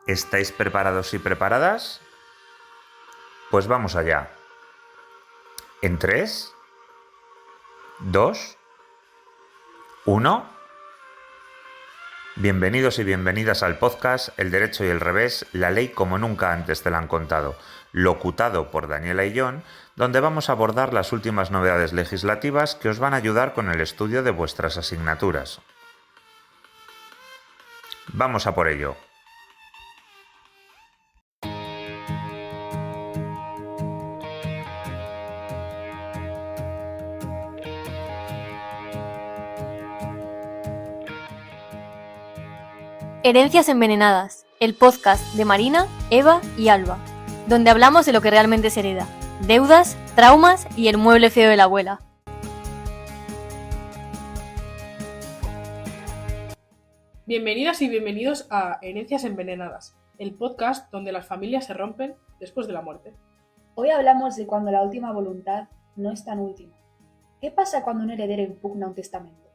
¿Estáis preparados y preparadas? Pues vamos allá. En 3, 2, 1. Bienvenidos y bienvenidas al podcast El Derecho y el Revés, la ley como nunca antes te la han contado, locutado por Daniela y John, donde vamos a abordar las últimas novedades legislativas que os van a ayudar con el estudio de vuestras asignaturas. Vamos a por ello. Herencias envenenadas, el podcast de Marina, Eva y Alba, donde hablamos de lo que realmente se hereda, deudas, traumas y el mueble feo de la abuela. Bienvenidas y bienvenidos a Herencias envenenadas, el podcast donde las familias se rompen después de la muerte. Hoy hablamos de cuando la última voluntad no es tan última. ¿Qué pasa cuando un heredero impugna un testamento?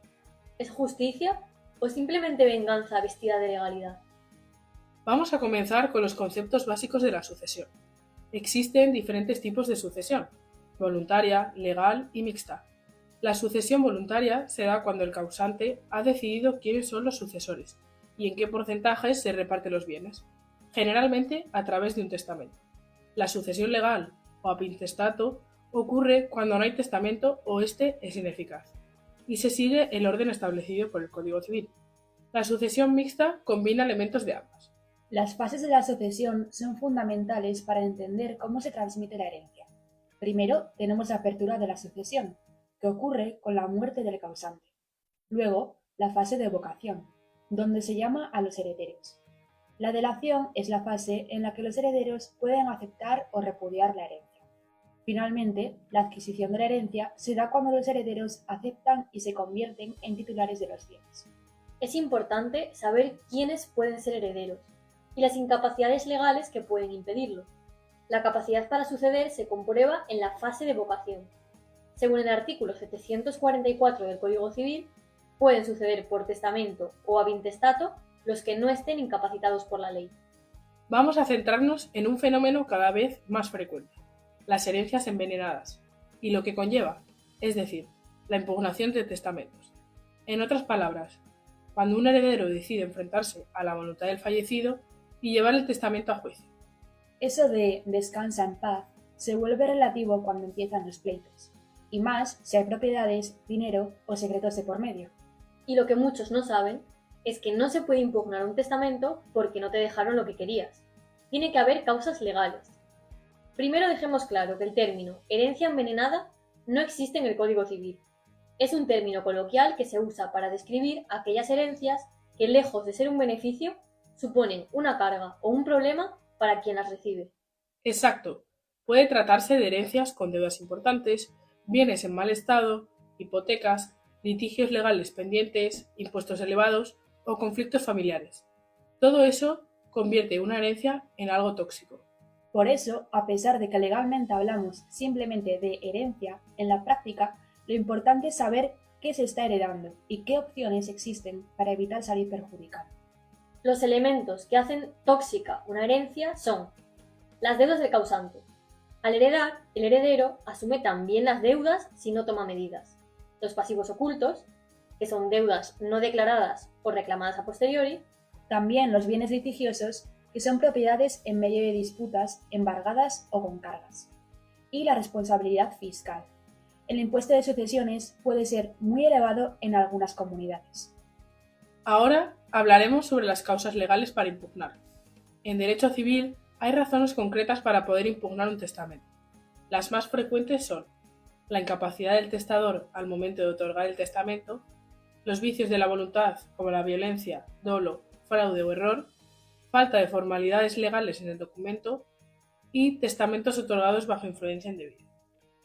¿Es justicia o simplemente venganza vestida de legalidad? Vamos a comenzar con los conceptos básicos de la sucesión. Existen diferentes tipos de sucesión: voluntaria, legal y mixta. La sucesión voluntaria se da cuando el causante ha decidido quiénes son los sucesores y en qué porcentajes se reparten los bienes, generalmente a través de un testamento. La sucesión legal o ab intestato ocurre cuando no hay testamento o este es ineficaz y se sigue el orden establecido por el Código Civil. La sucesión mixta combina elementos de ambas. Las fases de la sucesión son fundamentales para entender cómo se transmite la herencia. Primero tenemos la apertura de la sucesión, que ocurre con la muerte del causante. Luego, la fase de vocación, donde se llama a los herederos. La delación es la fase en la que los herederos pueden aceptar o repudiar la herencia. Finalmente, la adquisición de la herencia se da cuando los herederos aceptan y se convierten en titulares de los bienes. Es importante saber quiénes pueden ser herederos y las incapacidades legales que pueden impedirlo. La capacidad para suceder se comprueba en la fase de vocación. Según el artículo 744 del Código Civil, pueden suceder por testamento o ab intestato los que no estén incapacitados por la ley. Vamos a centrarnos en un fenómeno cada vez más frecuente: las herencias envenenadas, y lo que conlleva, es decir, la impugnación de testamentos. En otras palabras, cuando un heredero decide enfrentarse a la voluntad del fallecido y llevar el testamento a juicio. Eso de descansa en paz se vuelve relativo cuando empiezan los pleitos, y más si hay propiedades, dinero o secretos de por medio. Y lo que muchos no saben es que no se puede impugnar un testamento porque no te dejaron lo que querías. Tiene que haber causas legales. Primero dejemos claro que el término herencia envenenada no existe en el Código Civil. Es un término coloquial que se usa para describir aquellas herencias que, lejos de ser un beneficio, suponen una carga o un problema para quien las recibe. Exacto. Puede tratarse de herencias con deudas importantes, bienes en mal estado, hipotecas, litigios legales pendientes, impuestos elevados o conflictos familiares. Todo eso convierte una herencia en algo tóxico. Por eso, a pesar de que legalmente hablamos simplemente de herencia, en la práctica lo importante es saber qué se está heredando y qué opciones existen para evitar salir perjudicado. Los elementos que hacen tóxica una herencia son las deudas del causante. Al heredar, el heredero asume también las deudas si no toma medidas. Los pasivos ocultos, que son deudas no declaradas o reclamadas a posteriori. También los bienes litigiosos, que son propiedades en medio de disputas embargadas o con cargas. Y la responsabilidad fiscal. El impuesto de sucesiones puede ser muy elevado en algunas comunidades. Ahora hablaremos sobre las causas legales para impugnar. En derecho civil hay razones concretas para poder impugnar un testamento. Las más frecuentes son la incapacidad del testador al momento de otorgar el testamento, los vicios de la voluntad como la violencia, dolo, fraude o error, falta de formalidades legales en el documento y testamentos otorgados bajo influencia indebida.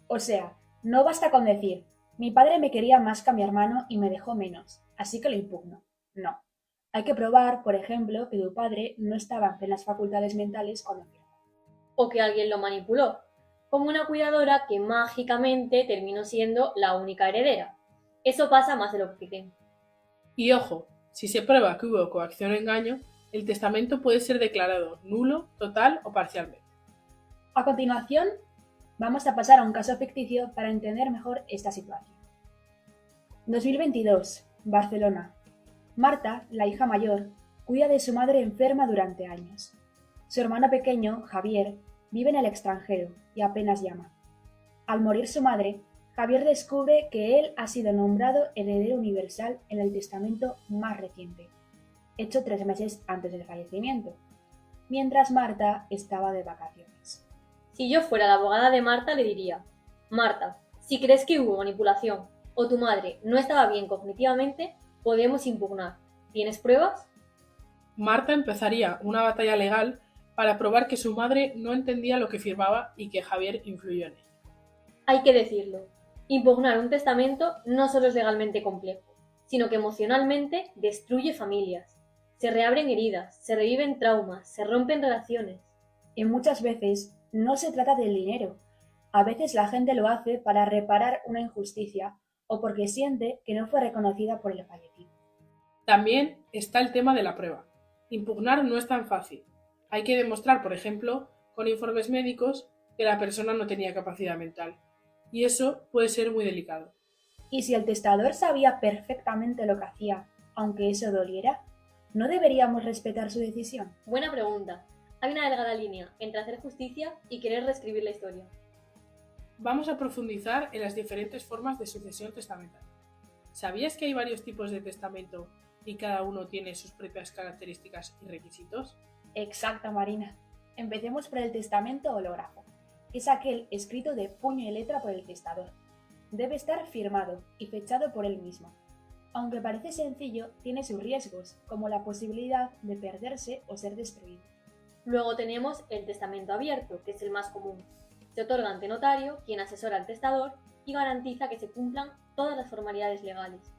O sea, no basta con decir, mi padre me quería más que a mi hermano y me dejó menos, así que lo impugno. No. Hay que probar, por ejemplo, que tu padre no estaba en plenas facultades mentales cuando firmó. O que alguien lo manipuló, como una cuidadora que mágicamente terminó siendo la única heredera. Eso pasa más de lo que creen. Y ojo, si se prueba que hubo coacción o engaño, El testamento puede ser declarado nulo, total o parcialmente. A continuación, vamos a pasar a un caso ficticio para entender mejor esta situación. 2022, Barcelona. Marta, la hija mayor, cuida de su madre enferma durante años. Su hermano pequeño, Javier, vive en el extranjero y apenas llama. Al morir su madre, Javier descubre que él ha sido nombrado heredero universal en el testamento más reciente, hecho 3 meses antes del fallecimiento, mientras Marta estaba de vacaciones. Si yo fuera la abogada de Marta, le diría: Marta, si crees que hubo manipulación o tu madre no estaba bien cognitivamente, podemos impugnar. ¿Tienes pruebas? Marta empezaría una batalla legal para probar que su madre no entendía lo que firmaba y que Javier influyó en ella. Hay que decirlo, impugnar un testamento no solo es legalmente complejo, sino que emocionalmente destruye familias. Se reabren heridas, se reviven traumas, se rompen relaciones. Y muchas veces no se trata del dinero. A veces la gente lo hace para reparar una injusticia o porque siente que no fue reconocida por el fallecido. También está el tema de la prueba. Impugnar no es tan fácil. Hay que demostrar, por ejemplo, con informes médicos, que la persona no tenía capacidad mental. Y eso puede ser muy delicado. Y si el testador sabía perfectamente lo que hacía, aunque eso doliera, ¿no deberíamos respetar su decisión? Buena pregunta. Hay una delgada línea entre hacer justicia y querer reescribir la historia. Vamos a profundizar en las diferentes formas de sucesión testamentaria. ¿Sabías que hay varios tipos de testamento y cada uno tiene sus propias características y requisitos? Exacto, Marina. Empecemos por el testamento hológrafo. Es aquel escrito de puño y letra por el testador. Debe estar firmado y fechado por él mismo. Aunque parece sencillo, tiene sus riesgos, como la posibilidad de perderse o ser destruido. Luego tenemos el testamento abierto, que es el más común. Se otorga ante notario, quien asesora al testador y garantiza que se cumplan todas las formalidades legales.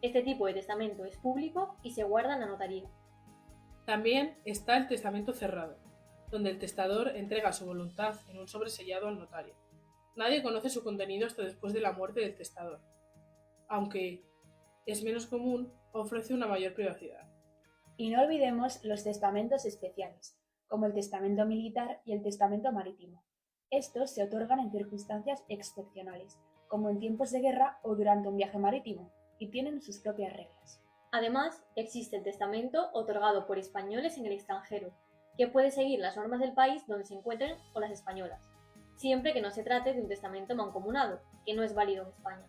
Este tipo de testamento es público y se guarda en la notaría. También está el testamento cerrado, donde el testador entrega su voluntad en un sobre sellado al notario. Nadie conoce su contenido hasta después de la muerte del testador. Aunque es menos común, ofrece una mayor privacidad. Y no olvidemos los testamentos especiales, como el testamento militar y el testamento marítimo. Estos se otorgan en circunstancias excepcionales, como en tiempos de guerra o durante un viaje marítimo, y tienen sus propias reglas. Además, existe el testamento otorgado por españoles en el extranjero, que puede seguir las normas del país donde se encuentren o las españolas, siempre que no se trate de un testamento mancomunado, que no es válido en España.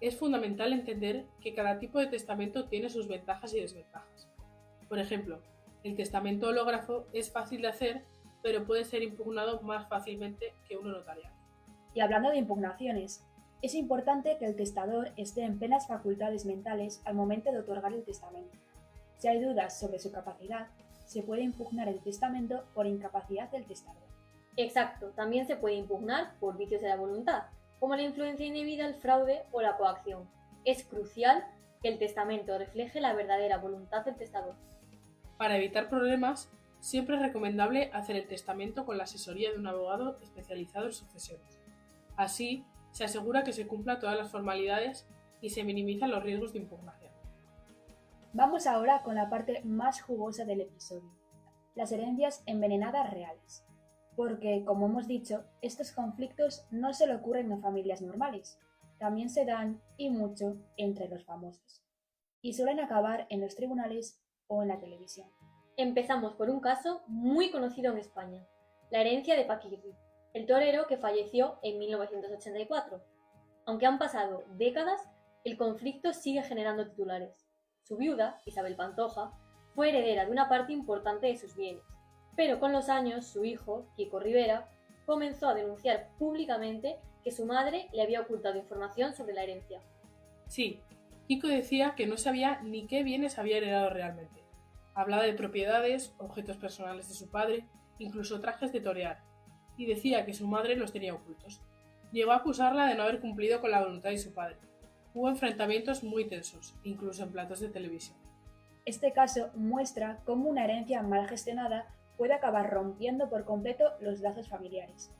Es fundamental entender que cada tipo de testamento tiene sus ventajas y desventajas. Por ejemplo, el testamento hológrafo es fácil de hacer, pero puede ser impugnado más fácilmente que uno notarial. Y hablando de impugnaciones, es importante que el testador esté en plenas facultades mentales al momento de otorgar el testamento. Si hay dudas sobre su capacidad, se puede impugnar el testamento por incapacidad del testador. Exacto, también se puede impugnar por vicios de la voluntad, como la influencia indebida, el fraude o la coacción. Es crucial que el testamento refleje la verdadera voluntad del testador. Para evitar problemas, siempre es recomendable hacer el testamento con la asesoría de un abogado especializado en sucesiones. Así, se asegura que se cumplan todas las formalidades y se minimizan los riesgos de impugnación. Vamos ahora con la parte más jugosa del episodio, las herencias envenenadas reales. Porque, como hemos dicho, estos conflictos no solo ocurren en familias normales, también se dan, y mucho, entre los famosos. Y suelen acabar en los tribunales o en la televisión. Empezamos por un caso muy conocido en España, la herencia de Paquirri, el torero que falleció en 1984. Aunque han pasado décadas, el conflicto sigue generando titulares. Su viuda, Isabel Pantoja, fue heredera de una parte importante de sus bienes, pero con los años su hijo, Kiko Rivera, comenzó a denunciar públicamente que su madre le había ocultado información sobre la herencia. Sí, Kiko decía que no sabía ni qué bienes había heredado realmente. Hablaba de propiedades, objetos personales de su padre, incluso trajes de torear, y decía que su madre los tenía ocultos. Llegó a acusarla de no haber cumplido con la voluntad de su padre. Hubo enfrentamientos muy tensos, incluso en platos de televisión. Este caso muestra cómo una herencia mal gestionada puede acabar rompiendo por completo los lazos familiares.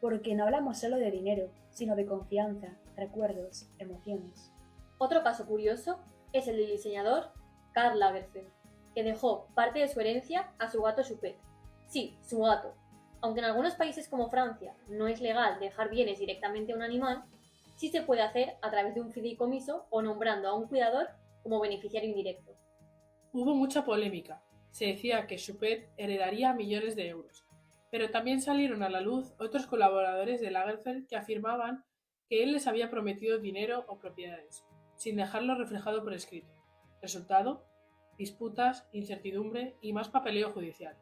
Porque no hablamos solo de dinero, sino de confianza, recuerdos, emociones. Otro caso curioso es el del diseñador Karl Lagerfeld. que dejó parte de su herencia a su gato Chupet. Sí, su gato. Aunque en algunos países como Francia no es legal dejar bienes directamente a un animal, sí se puede hacer a través de un fideicomiso o nombrando a un cuidador como beneficiario indirecto. Hubo mucha polémica. Se decía que Chupet heredaría millones de euros, pero también salieron a la luz otros colaboradores de Lagerfeld que afirmaban que él les había prometido dinero o propiedades, sin dejarlo reflejado por escrito. Resultado: disputas, incertidumbre y más papeleo judicial.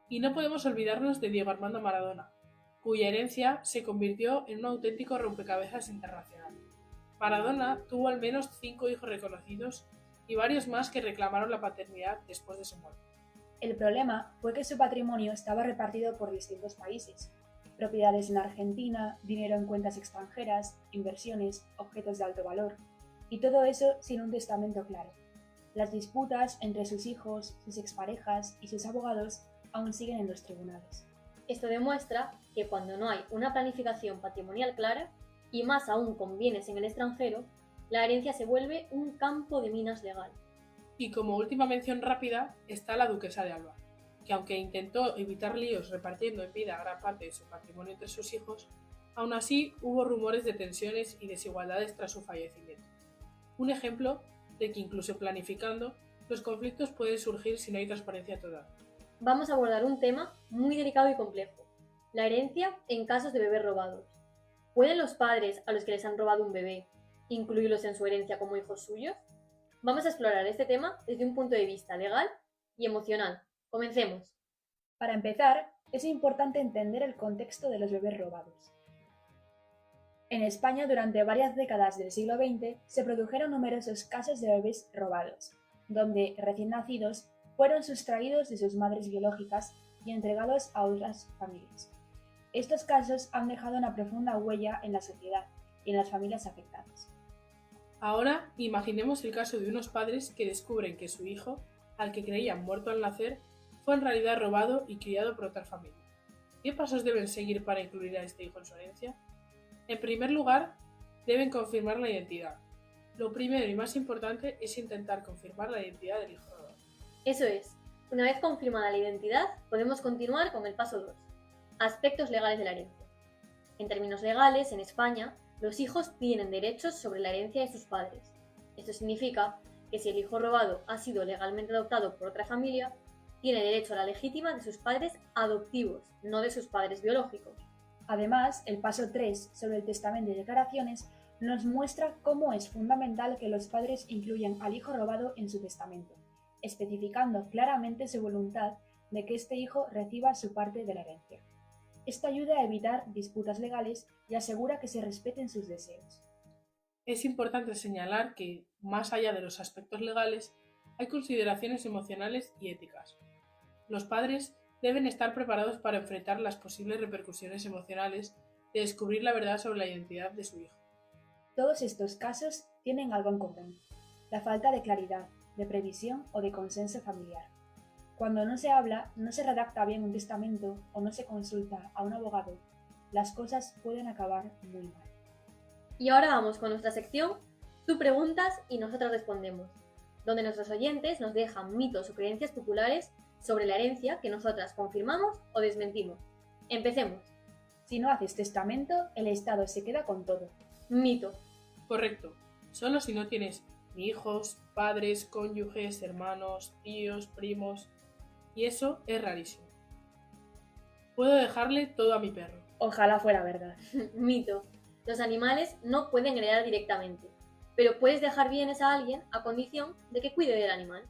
Y no podemos olvidarnos de Diego Armando Maradona, cuya herencia se convirtió en un auténtico rompecabezas internacional. Maradona tuvo al menos 5 hijos reconocidos y varios más que reclamaron la paternidad después de su muerte. El problema fue que su patrimonio estaba repartido por distintos países. Propiedades en Argentina, dinero en cuentas extranjeras, inversiones, objetos de alto valor, y todo eso sin un testamento claro. Las disputas entre sus hijos, sus exparejas y sus abogados aún siguen en los tribunales. Esto demuestra que cuando no hay una planificación patrimonial clara, y más aún con bienes en el extranjero, la herencia se vuelve un campo de minas legal. Y como última mención rápida está la duquesa de Alba, que aunque intentó evitar líos repartiendo en vida gran parte de su patrimonio entre sus hijos, aún así hubo rumores de tensiones y desigualdades tras su fallecimiento. Un ejemplo de que incluso planificando, los conflictos pueden surgir si no hay transparencia total. Vamos a abordar un tema muy delicado y complejo: la herencia en casos de bebés robados. ¿Pueden los padres a los que les han robado un bebé incluirlos en su herencia como hijos suyos? Vamos a explorar este tema desde un punto de vista legal y emocional. Comencemos. Para empezar, es importante entender el contexto de los bebés robados. En España, durante varias décadas del siglo XX, se produjeron numerosos casos de bebés robados, donde recién nacidos fueron sustraídos de sus madres biológicas y entregados a otras familias. Estos casos han dejado una profunda huella en la sociedad y en las familias afectadas. Ahora imaginemos el caso de unos padres que descubren que su hijo, al que creían muerto al nacer, fue en realidad robado y criado por otra familia. ¿Qué pasos deben seguir para incluir a este hijo en su herencia? En primer lugar, deben confirmar la identidad. Lo primero y más importante es intentar confirmar la identidad del hijo robado. Eso es. Una vez confirmada la identidad, podemos continuar con el paso 2. Aspectos legales de la herencia. En términos legales, en España, los hijos tienen derechos sobre la herencia de sus padres. Esto significa que si el hijo robado ha sido legalmente adoptado por otra familia, tiene derecho a la legítima de sus padres adoptivos, no de sus padres biológicos. Además, el paso 3 sobre el testamento y declaraciones nos muestra cómo es fundamental que los padres incluyan al hijo robado en su testamento, especificando claramente su voluntad de que este hijo reciba su parte de la herencia. Esto ayuda a evitar disputas legales y asegura que se respeten sus deseos. Es importante señalar que, más allá de los aspectos legales, hay consideraciones emocionales y éticas. Los padres deben estar preparados para enfrentar las posibles repercusiones emocionales de descubrir la verdad sobre la identidad de su hijo. Todos estos casos tienen algo en común: la falta de claridad, de previsión o de consenso familiar. Cuando no se habla, no se redacta bien un testamento o no se consulta a un abogado, las cosas pueden acabar muy mal. Y ahora vamos con nuestra sección Tú preguntas y nosotros respondemos, donde nuestros oyentes nos dejan mitos o creencias populares sobre la herencia que nosotras confirmamos o desmentimos. Empecemos. Si no haces testamento, el Estado se queda con todo. Mito. Correcto. Solo si no tienes ni hijos, padres, cónyuges, hermanos, tíos, primos. Y eso es rarísimo. Puedo dejarle todo a mi perro. Ojalá fuera verdad. Mito. Los animales no pueden heredar directamente, pero puedes dejar bienes a alguien a condición de que cuide del animal.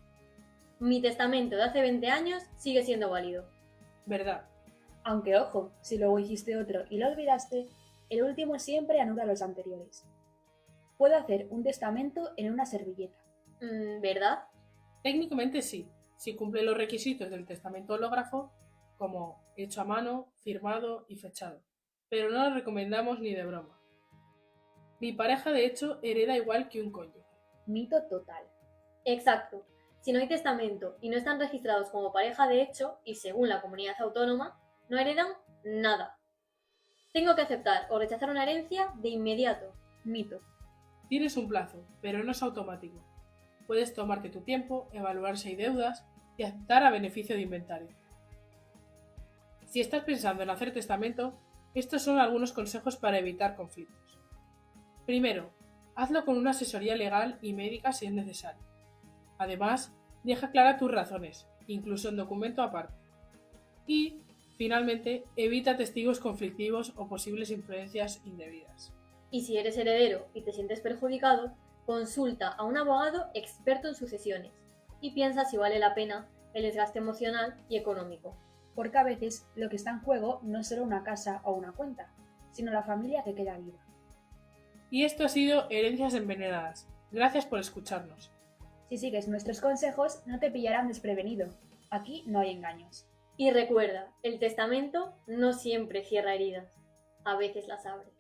Mi testamento de hace 20 años sigue siendo válido. Verdad. Aunque ojo, si luego hiciste otro y lo olvidaste, el último siempre anula los anteriores. Puedo hacer un testamento en una servilleta. ¿Verdad? Técnicamente sí, si cumple los requisitos del testamento hológrafo, como hecho a mano, firmado y fechado. Pero no lo recomendamos ni de broma. Mi pareja, de hecho, hereda igual que un cónyuge. Mito total. Exacto. Si no hay testamento y no están registrados como pareja de hecho, y según la comunidad autónoma, no heredan nada. Tengo que aceptar o rechazar una herencia de inmediato. Mito. Tienes un plazo, pero no es automático. Puedes tomarte tu tiempo, evaluar si hay deudas y optar a beneficio de inventario. Si estás pensando en hacer testamento, estos son algunos consejos para evitar conflictos. Primero, hazlo con una asesoría legal y médica si es necesario. Además, deja claras tus razones, incluso en documento aparte. Y, finalmente, evita testigos conflictivos o posibles influencias indebidas. Y si eres heredero y te sientes perjudicado, consulta a un abogado experto en sucesiones y piensa si vale la pena el desgaste emocional y económico. Porque a veces lo que está en juego no es solo una casa o una cuenta, sino la familia que queda viva. Y esto ha sido Herencias Envenenadas. Gracias por escucharnos. Si sigues nuestros consejos, no te pillarán desprevenido. Aquí no hay engaños. Y recuerda, el testamento no siempre cierra heridas, a veces las abre.